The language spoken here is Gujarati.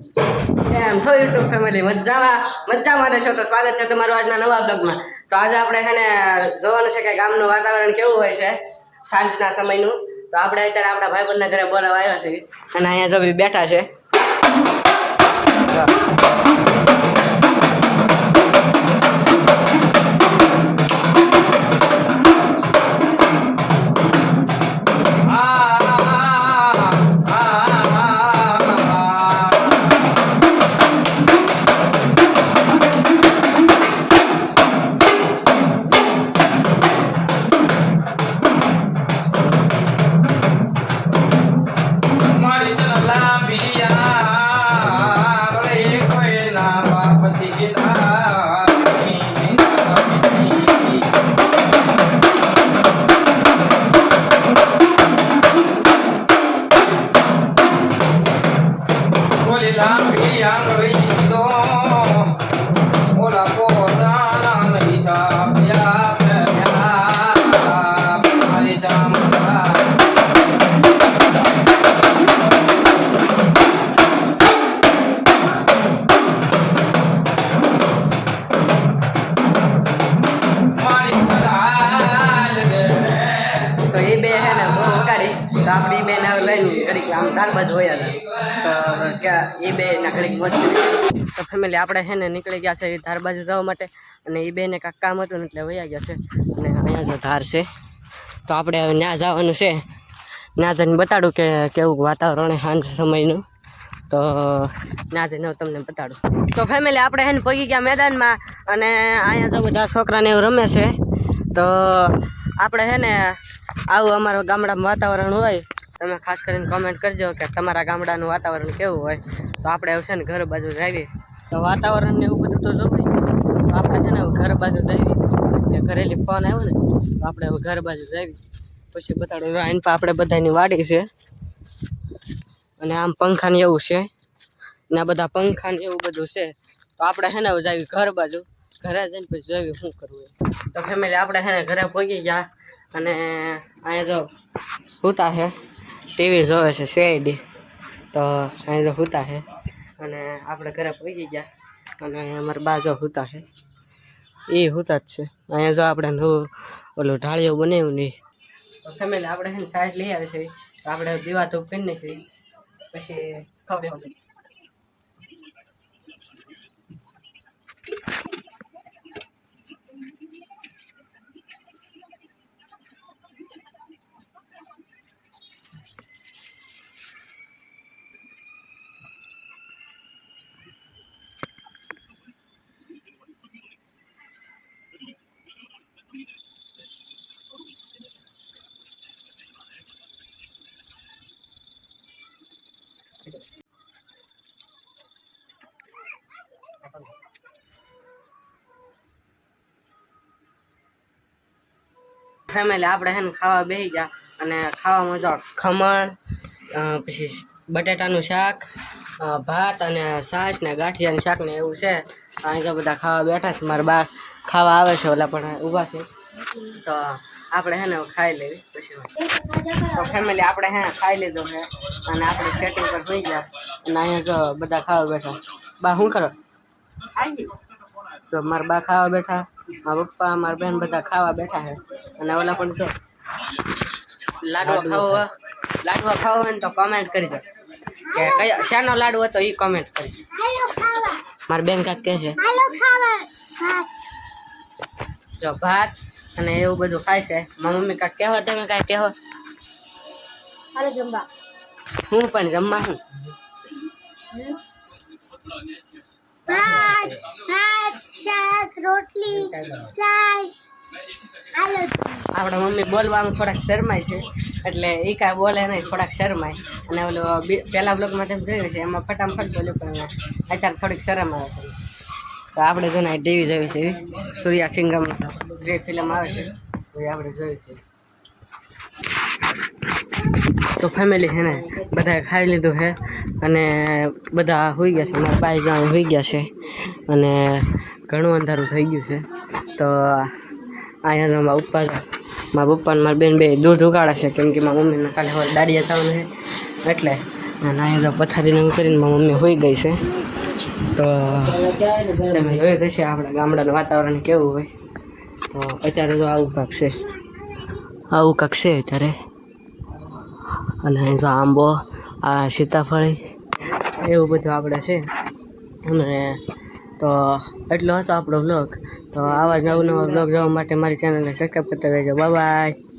કેમ છો યુટ્યુબ ફેમિલી? મજામાં રહેશો તો સ્વાગત છે તમારું આજના નવા બ્લોગમાં. તો આજે આપણે છે ને જોવાનું છે કે ગામનું વાતાવરણ કેવું હોય છે સાંજના સમયનું. તો આપણે અત્યારે આપણા ભાઈબંધના ઘરે બોલાવા આવ્યા છીએ અને અહીંયા જો બેઠા છે. આપણી બેન લઈને ઘડીક આમ ધાર બાજુ હોયા હતા તો ક્યાં એ બે ના ઘડીક મોજ કરી. તો ફેમિલી આપણે છે ને નીકળી ગયા છે એ ધાર બાજુ જવા માટે અને એ બેને કાંઈક કામ હતું ને એટલે વયા ગયા છે. અને અહીંયા જો ધાર છે તો આપણે ત્યાં જવાનું છે. ત્યાં જઈને બતાડું કે કેવું વાતાવરણ સાંજ સમયનું. તો ત્યાં જઈને તમને બતાડું. તો ફેમિલી આપણે છે ને પગી ગયા મેદાનમાં અને અહીંયા જો બધા છોકરાને એવું રમે છે. તો આપણે છે ને આવું અમારું ગામડામાં વાતાવરણ હોય તમે ખાસ કરીને કોમેન્ટ કરજો કે તમારા ગામડાનું વાતાવરણ કેવું હોય. તો આપણે એવું છે ને ઘર બાજુ જઈએ તો વાતાવરણ ને એવું બધું તો જોવાય. તો આપણે છે ને ઘર બાજુ જઈએ કે ઘરેલી ફોન આવ્યો ને તો આપણે ઘર બાજુ જઈએ પછી બતાડો. આઈન પર આપણે બધાની વાડી છે અને આમ પંખા ને એવું છે ને બધા પંખા ને એવું બધું છે. તો આપણે છે ને જઈએ ઘર બાજુ. ઘરે જઈને પછી જોઈએ શું કરવું. તો ફેમિલી આપણે છે ને ઘરે પહોંચી ગયા અને અહીંયા જો સૂતા છે ટીવી જોવે છે સીઆઈડી. તો અહીંયા જો સૂતા છે અને આપણે ઘરે પહોંચી ગયા અને અમારા બા જો સૂતા છે એ સૂતા જ છે. અહીંયા જો આપણે નવું ઓલું ઢાળિયું બનાવ્યું નહીં. તો ફેમિલી આપણે છે ને સાઈઝ લઈ આવે છે તો આપણે દીવા તો કરી નાખી પછી ખાવા બેસું. ફેમિલી આપણે છે ને ખાવા બેસી ગયા અને ખાવામાં જો ખમણ પછી બટેટાનું શાક ભાત અને છાશ ને ગાંઠિયાનું શાક ને એવું છે. અહીં તો બધા ખાવા બેઠા છે. મારા બા ખાવા આવે છે ઓલા પણ ઊભા છે. તો આપણે છે ને ખાઈ લેવી પછી. તો ફેમિલી આપણે છે ને ખાઈ લીધું છે અને આપણે સેટિંગ પર હોઈ ગયા અને અહીંયા જો બધા ખાવા બેઠા. બા શું કરો? તો મારા બા ખાવા બેઠા, મારા પપ્પા મારા બેન બધા ખાવા બેઠા છે. અને ઓલા પણ જો લાડવા ખાવા હોય ને તો કોમેન્ટ કરજો કે કયા શાનો લાડવો હતો એ કોમેન્ટ કરજો. મારી બેન કાંઈક કહે છે જો ભાત અને એવું બધું ખાય છે. મારી મમ્મી કાંઈક કહેવા તમે કાંઈ કહેવો? હું પણ જમવા હું રોટલી છાશ. આપણા મમ્મી બોલવામાં થોડાક શરમાય છે એટલે એ કાંઈ બોલે નહીં, થોડાક શરમાય. અને ઓલો પહેલા બ્લોગમાં તેમ જોયું છે એમાં ફટાફટ બોલ્યું પણ અત્યારે થોડીક શરમ આવે છે. તો આપણે જો ને ટીવી જોયું છે સૂર્યા સિંઘમ જે ફિલ્મ આવે છે એ આપણે જોયું છે. તો ફેમિલી છે ને બધાએ ખાઈ લીધું છે અને બધા હોઈ ગયા છે. મારા બાઈ જાણે હોઈ ગયા છે અને ઘણું અંધારું થઈ ગયું છે. તો અહીંયા મારા પપ્પા ને મારી બેન બે દૂધ ઉગાડે છે કેમ કે મારા મમ્મીને કાલે હવે દાડિયા જવાનું છે એટલે અને અહીંયા જો પથારીને એવું કરીને મારી મમ્મી હોઈ ગઈ છે. તો તમે જોઈ જશે આપણા ગામડાનું વાતાવરણ કેવું હોય. તો અત્યારે તો આવું કાંક છે અત્યારે. અને જો આંબો, આ સીતાફળી એવું બધું આપણે છે. અને તો એટલો હતો આપણો બ્લોગ. તો આવા જ નવા બ્લોગ જોવા માટે મારી ચેનલને સબસ્ક્રાઈબ કરતા રહેજો. Bye bye.